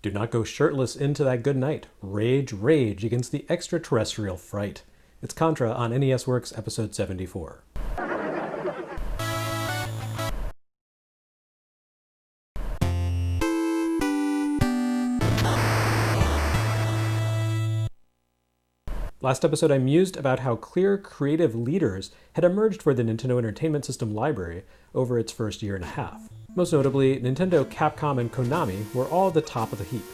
Do not go shirtless into that good night. Rage, rage against the extraterrestrial fright. It's Contra on NES Works, episode 74. Last episode I mused about how clear creative leaders had emerged for the Nintendo Entertainment System library over its first year and a half. Most notably, Nintendo, Capcom, and Konami were all at the top of the heap.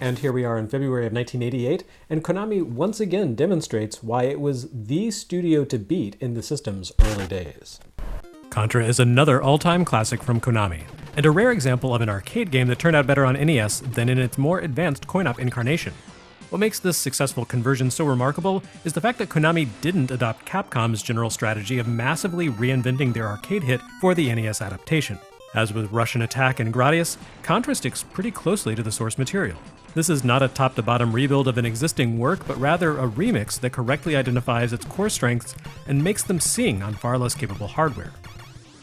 And here we are in February of 1988, and Konami once again demonstrates why it was the studio to beat in the system's early days. Contra is another all-time classic from Konami, and a rare example of an arcade game that turned out better on NES than in its more advanced coin-op incarnation. What makes this successful conversion so remarkable is the fact that Konami didn't adopt Capcom's general strategy of massively reinventing their arcade hit for the NES adaptation. As with Russian Attack and Gradius, Contra sticks pretty closely to the source material. This is not a top-to-bottom rebuild of an existing work, but rather a remix that correctly identifies its core strengths and makes them sing on far less capable hardware.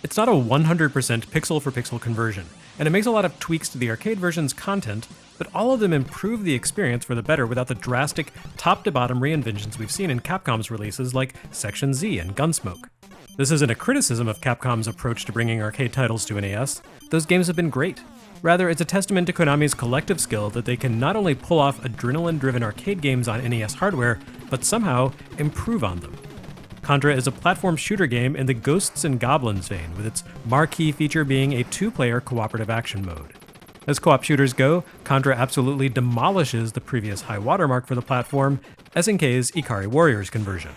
It's not a 100% pixel-for-pixel conversion, and it makes a lot of tweaks to the arcade version's content, but all of them improve the experience for the better without the drastic top-to-bottom reinventions we've seen in Capcom's releases like Section Z and Gunsmoke. This isn't a criticism of Capcom's approach to bringing arcade titles to NES. Those games have been great. Rather, it's a testament to Konami's collective skill that they can not only pull off adrenaline-driven arcade games on NES hardware, but somehow improve on them. Contra is a platform shooter game in the Ghosts and Goblins vein, with its marquee feature being a two-player cooperative action mode. As co-op shooters go, Contra absolutely demolishes the previous high watermark for the platform, SNK's Ikari Warriors conversion.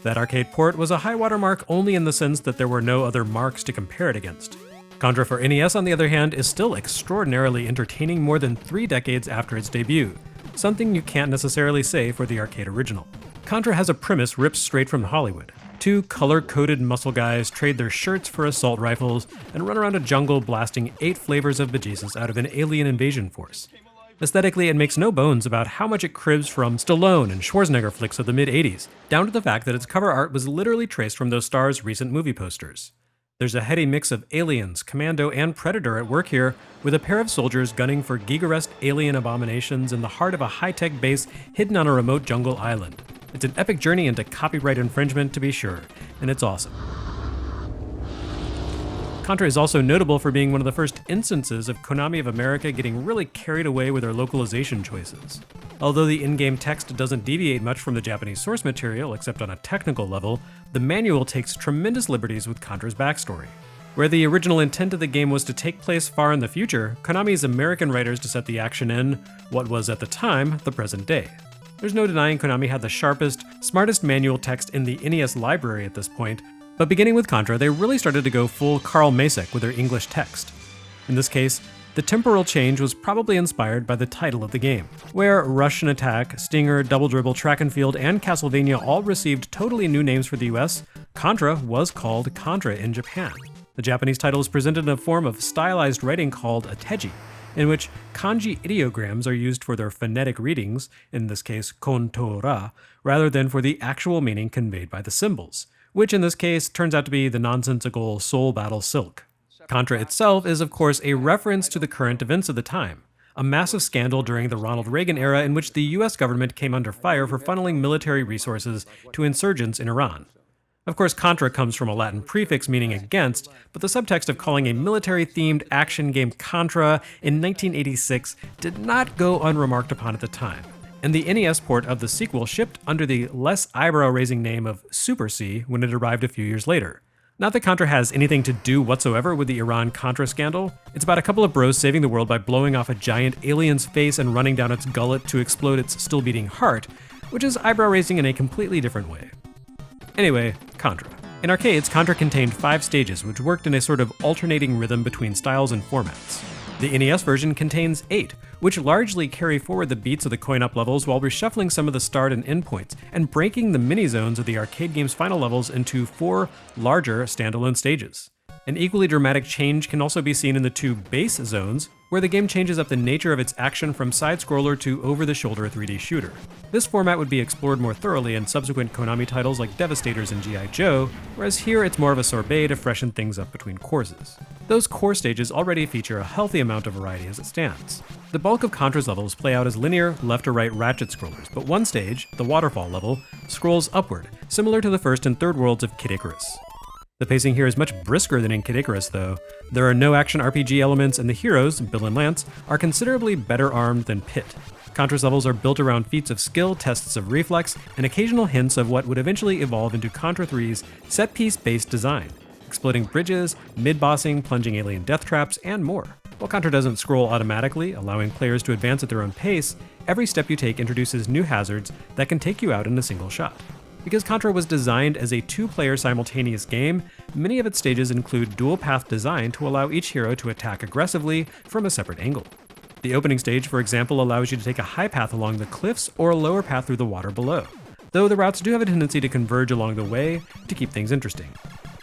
That arcade port was a high watermark only in the sense that there were no other marks to compare it against. Contra for NES, on the other hand, is still extraordinarily entertaining more than 3 decades after its debut, something you can't necessarily say for the arcade original. Contra has a premise ripped straight from Hollywood. 2 color-coded muscle guys trade their shirts for assault rifles and run around a jungle blasting 8 flavors of bejesus out of an alien invasion force. Aesthetically, it makes no bones about how much it cribs from Stallone and Schwarzenegger flicks of the mid-80s, down to the fact that its cover art was literally traced from those stars' recent movie posters. There's a heady mix of aliens, Commando, and Predator at work here, with a pair of soldiers gunning for Gigarest alien abominations in the heart of a high-tech base hidden on a remote jungle island. It's an epic journey into copyright infringement, to be sure, and it's awesome. Contra is also notable for being one of the first instances of Konami of America getting really carried away with their localization choices. Although the in-game text doesn't deviate much from the Japanese source material, except on a technical level, the manual takes tremendous liberties with Contra's backstory. Where the original intent of the game was to take place far in the future, Konami's American writers to set the action in what was at the time the present day. There's no denying Konami had the sharpest, smartest manual text in the NES library at this point, but beginning with Contra, they really started to go full Carl Macek with their English text. In this case, the temporal change was probably inspired by the title of the game. Where Russian Attack, Stinger, Double Dribble, Track and Field, and Castlevania all received totally new names for the US, Contra was called Contra in Japan. The Japanese title is presented in a form of stylized writing called a teji, in which kanji ideograms are used for their phonetic readings, in this case kontora, rather than for the actual meaning conveyed by the symbols, which in this case turns out to be the nonsensical Soul Battle Silk. Contra itself is of course a reference to the current events of the time, a massive scandal during the Ronald Reagan era in which the US government came under fire for funneling military resources to insurgents in Iran. Of course, Contra comes from a Latin prefix meaning against, but the subtext of calling a military-themed action game Contra in 1986 did not go unremarked upon at the time, and the NES port of the sequel shipped under the less eyebrow-raising name of Super C when it arrived a few years later. Not that Contra has anything to do whatsoever with the Iran-Contra scandal. It's about a couple of bros saving the world by blowing off a giant alien's face and running down its gullet to explode its still-beating heart, which is eyebrow-raising in a completely different way. Anyway, Contra. In arcades, Contra contained 5 stages, which worked in a sort of alternating rhythm between styles and formats. The NES version contains 8, which largely carry forward the beats of the coin-op levels while reshuffling some of the start and end points, and breaking the mini-zones of the arcade game's final levels into 4 larger standalone stages. An equally dramatic change can also be seen in the two base zones, where the game changes up the nature of its action from side-scroller to over-the-shoulder 3D shooter. This format would be explored more thoroughly in subsequent Konami titles like Devastators and G.I. Joe, whereas here it's more of a sorbet to freshen things up between courses. Those core stages already feature a healthy amount of variety as it stands. The bulk of Contra's levels play out as linear, left-to-right ratchet scrollers, but one stage, the waterfall level, scrolls upward, similar to the first and third worlds of Kid Icarus. The pacing here is much brisker than in Kid Icarus, though. There are no action RPG elements, and the heroes, Bill and Lance, are considerably better armed than Pit. Contra's levels are built around feats of skill, tests of reflex, and occasional hints of what would eventually evolve into Contra 3's set-piece-based design, exploding bridges, mid-bossing, plunging alien death traps, and more. While Contra doesn't scroll automatically, allowing players to advance at their own pace, every step you take introduces new hazards that can take you out in a single shot. Because Contra was designed as a two-player simultaneous game, many of its stages include dual-path design to allow each hero to attack aggressively from a separate angle. The opening stage, for example, allows you to take a high path along the cliffs or a lower path through the water below, though the routes do have a tendency to converge along the way to keep things interesting.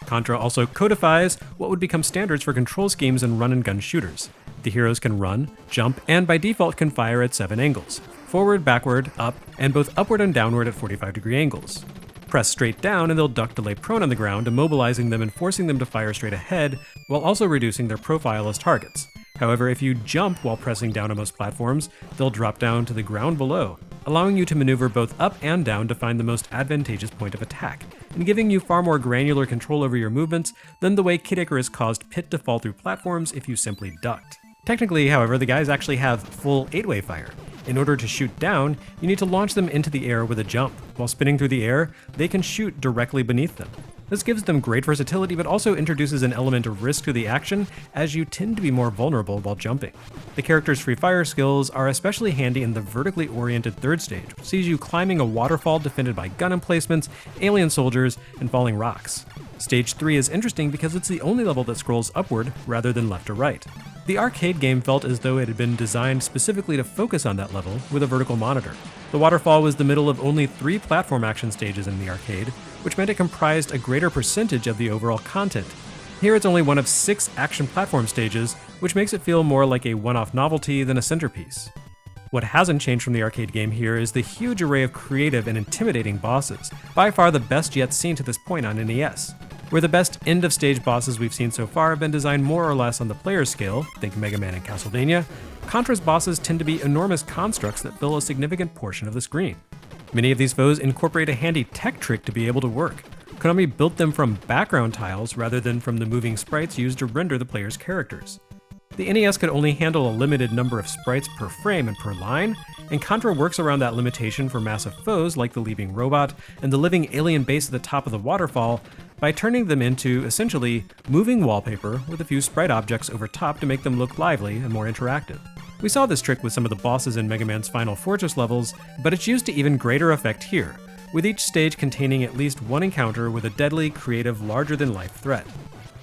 Contra also codifies what would become standards for control schemes in run-and-gun shooters. The heroes can run, jump, and by default can fire at 7 angles: forward, backward, up, and both upward and downward at 45-degree angles. Press straight down and they'll duck to lay prone on the ground, immobilizing them and forcing them to fire straight ahead, while also reducing their profile as targets. However, if you jump while pressing down on most platforms, they'll drop down to the ground below, allowing you to maneuver both up and down to find the most advantageous point of attack, and giving you far more granular control over your movements than the way Kid Icarus caused Pit to fall through platforms if you simply ducked. Technically, however, the guys actually have full 8-way fire. In order to shoot down, you need to launch them into the air with a jump. While spinning through the air, they can shoot directly beneath them. This gives them great versatility, but also introduces an element of risk to the action, as you tend to be more vulnerable while jumping. The character's free fire skills are especially handy in the vertically oriented third stage, which sees you climbing a waterfall defended by gun emplacements, alien soldiers, and falling rocks. Stage 3 is interesting because it's the only level that scrolls upward rather than left to right. The arcade game felt as though it had been designed specifically to focus on that level with a vertical monitor. The waterfall was the middle of only 3 platform action stages in the arcade, which meant it comprised a greater percentage of the overall content. Here it's only one of 6 action platform stages, which makes it feel more like a one-off novelty than a centerpiece. What hasn't changed from the arcade game here is the huge array of creative and intimidating bosses, by far the best yet seen to this point on NES. Where the best end-of-stage bosses we've seen so far have been designed more or less on the player's scale, think Mega Man and Castlevania, Contra's bosses tend to be enormous constructs that fill a significant portion of the screen. Many of these foes incorporate a handy tech trick to be able to work. Konami built them from background tiles rather than from the moving sprites used to render the player's characters. The NES could only handle a limited number of sprites per frame and per line, and Contra works around that limitation for massive foes like the leaping robot and the living alien base at the top of the waterfall by turning them into, essentially, moving wallpaper with a few sprite objects over top to make them look lively and more interactive. We saw this trick with some of the bosses in Mega Man's Final Fortress levels, but it's used to even greater effect here, with each stage containing at least one encounter with a deadly, creative, larger-than-life threat.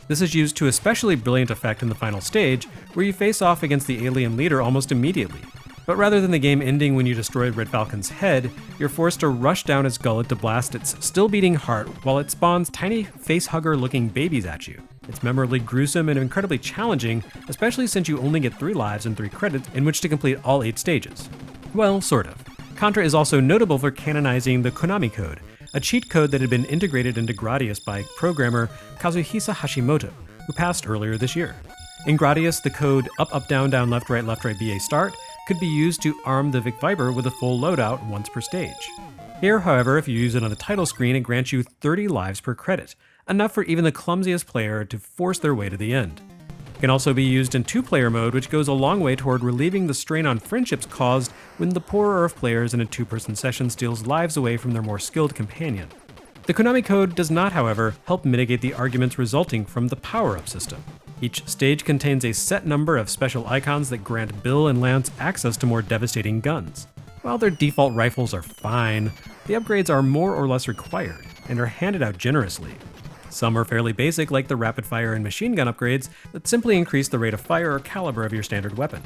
This is used to especially brilliant effect in the final stage, where you face off against the alien leader almost immediately. But rather than the game ending when you destroy Red Falcon's head, you're forced to rush down its gullet to blast its still-beating heart while it spawns tiny facehugger-looking babies at you. It's memorably gruesome and incredibly challenging, especially since you only get 3 lives and 3 credits in which to complete all 8 stages. Well, sort of. Contra is also notable for canonizing the Konami code, a cheat code that had been integrated into Gradius by programmer Kazuhisa Hashimoto, who passed earlier this year. In Gradius, the code up, up, down, down, left, right, BA start could be used to arm the Vic Viper with a full loadout once per stage. Here, however, if you use it on the title screen, it grants you 30 lives per credit, enough for even the clumsiest player to force their way to the end. It can also be used in 2-player mode, which goes a long way toward relieving the strain on friendships caused when the poorer of players in a 2-person session steals lives away from their more skilled companion. The Konami code does not, however, help mitigate the arguments resulting from the power-up system. Each stage contains a set number of special icons that grant Bill and Lance access to more devastating guns. While their default rifles are fine, the upgrades are more or less required, and are handed out generously. Some are fairly basic, like the rapid fire and machine gun upgrades that simply increase the rate of fire or caliber of your standard weapon.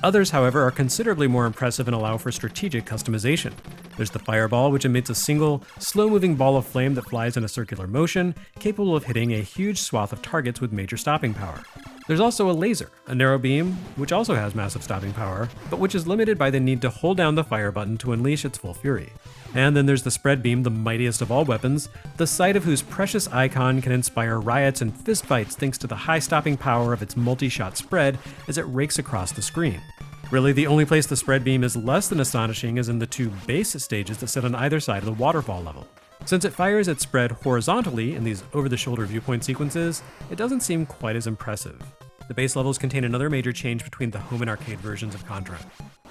Others, however, are considerably more impressive and allow for strategic customization. There's the fireball, which emits a single, slow-moving ball of flame that flies in a circular motion, capable of hitting a huge swath of targets with major stopping power. There's also a laser, a narrow beam, which also has massive stopping power, but which is limited by the need to hold down the fire button to unleash its full fury. And then there's the spread beam, the mightiest of all weapons, the sight of whose precious icon can inspire riots and fistfights thanks to the high stopping power of its multi-shot spread as it rakes across the screen. Really, the only place the spread beam is less than astonishing is in the two base stages that sit on either side of the waterfall level. Since it fires its spread horizontally in these over-the-shoulder viewpoint sequences, it doesn't seem quite as impressive. The base levels contain another major change between the home and arcade versions of Contra.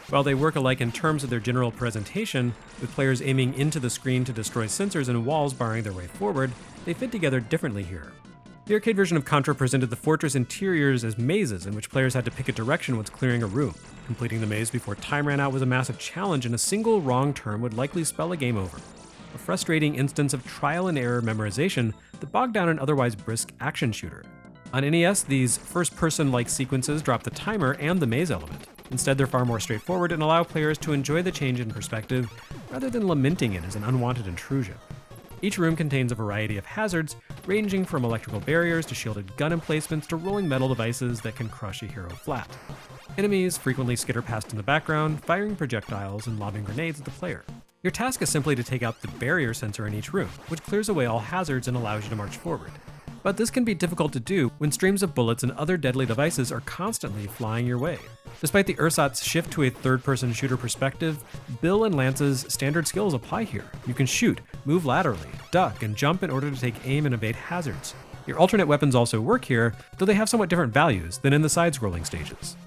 While they work alike in terms of their general presentation, with players aiming into the screen to destroy sensors and walls barring their way forward, they fit together differently here. The arcade version of Contra presented the fortress interiors as mazes in which players had to pick a direction once clearing a room. Completing the maze before time ran out was a massive challenge, and a single wrong turn would likely spell a game over. A frustrating instance of trial and error memorization that bogged down an otherwise brisk action shooter. On NES, these first-person-like sequences drop the timer and the maze element. Instead, they're far more straightforward and allow players to enjoy the change in perspective rather than lamenting it as an unwanted intrusion. Each room contains a variety of hazards, ranging from electrical barriers to shielded gun emplacements to rolling metal devices that can crush a hero flat. Enemies frequently skitter past in the background, firing projectiles and lobbing grenades at the player. Your task is simply to take out the barrier sensor in each room, which clears away all hazards and allows you to march forward. But this can be difficult to do when streams of bullets and other deadly devices are constantly flying your way. Despite the ersatz shift to a third-person shooter perspective, Bill and Lance's standard skills apply here. You can shoot, move laterally, duck, and jump in order to take aim and evade hazards. Your alternate weapons also work here, though they have somewhat different values than in the side-scrolling stages.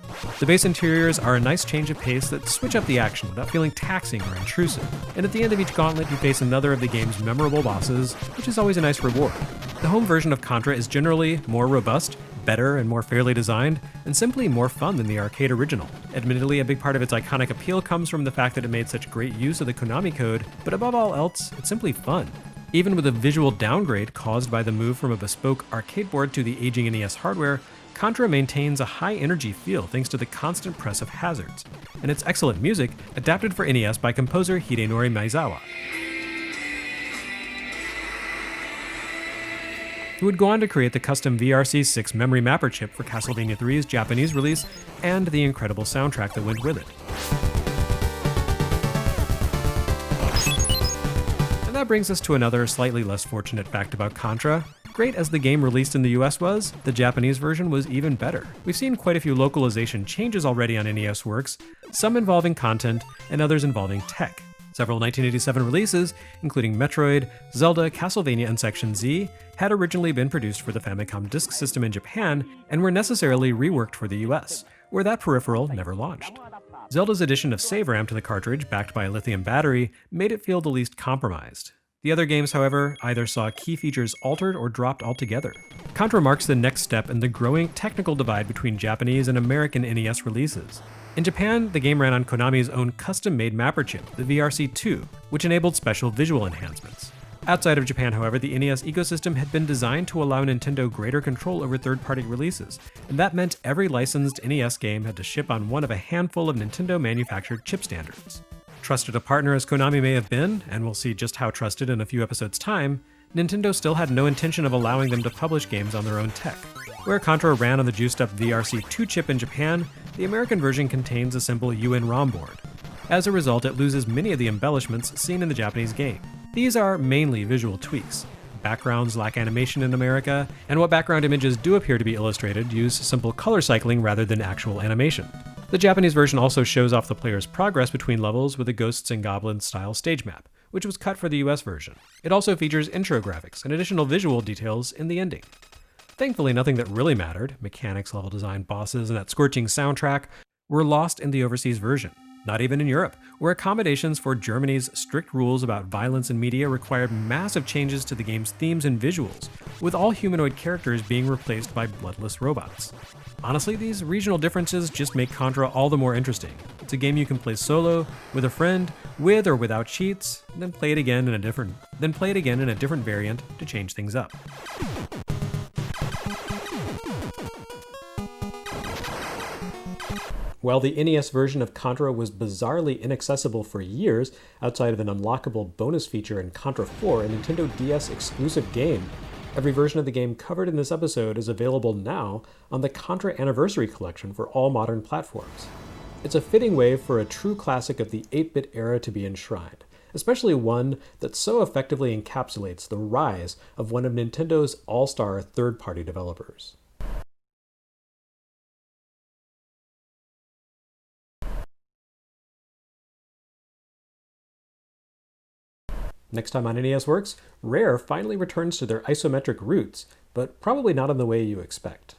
The base interiors are a nice change of pace that switch up the action without feeling taxing or intrusive, and at the end of each gauntlet you face another of the game's memorable bosses, which is always a nice reward. The home version of Contra is generally more robust, better and more fairly designed, and simply more fun than the arcade original. Admittedly, a big part of its iconic appeal comes from the fact that it made such great use of the Konami code, but above all else, it's simply fun. Even with a visual downgrade caused by the move from a bespoke arcade board to the aging NES hardware, Contra maintains a high-energy feel thanks to the constant press of hazards, and its excellent music, adapted for NES by composer Hidenori Maezawa, who would go on to create the custom VRC6 memory mapper chip for Castlevania III's Japanese release, and the incredible soundtrack that went with it. And that brings us to another slightly less fortunate fact about Contra. Great as the game released in the US was, the Japanese version was even better. We've seen quite a few localization changes already on NES works, some involving content and others involving tech. Several 1987 releases, including Metroid, Zelda, Castlevania, and Section Z, had originally been produced for the Famicom Disk System in Japan and were necessarily reworked for the US, where that peripheral never launched. Zelda's addition of save RAM to the cartridge, backed by a lithium battery, made it feel the least compromised. The other games, however, either saw key features altered or dropped altogether. Contra marks the next step in the growing technical divide between Japanese and American NES releases. In Japan, the game ran on Konami's own custom-made mapper chip, the VRC2, which enabled special visual enhancements. Outside of Japan, however, the NES ecosystem had been designed to allow Nintendo greater control over third-party releases, and that meant every licensed NES game had to ship on one of a handful of Nintendo-manufactured chip standards. Trusted a partner as Konami may have been, and we'll see just how trusted in a few episodes' time, Nintendo still had no intention of allowing them to publish games on their own tech. Where Contra ran on the juiced-up VRC2 chip in Japan, the American version contains a simple UN ROM board. As a result, it loses many of the embellishments seen in the Japanese game. These are mainly visual tweaks. Backgrounds lack animation in America, and what background images do appear to be illustrated use simple color cycling rather than actual animation. The Japanese version also shows off the player's progress between levels with a Ghosts and Goblins style stage map, which was cut for the US version. It also features intro graphics and additional visual details in the ending. Thankfully, nothing that really mattered, mechanics, level design, bosses, and that scorching soundtrack, were lost in the overseas version. Not even in Europe, where accommodations for Germany's strict rules about violence in media required massive changes to the game's themes and visuals, with all humanoid characters being replaced by bloodless robots. Honestly, these regional differences just make Contra all the more interesting. It's a game you can play solo, with a friend, with or without cheats, and then play it again in a different variant to change things up. While the NES version of Contra was bizarrely inaccessible for years, outside of an unlockable bonus feature in Contra 4, a Nintendo DS exclusive game, every version of the game covered in this episode is available now on the Contra Anniversary Collection for all modern platforms. It's a fitting way for a true classic of the 8-bit era to be enshrined, especially one that so effectively encapsulates the rise of one of Nintendo's all-star third-party developers. Next time on NES Works, Rare finally returns to their isometric roots, but probably not in the way you expect.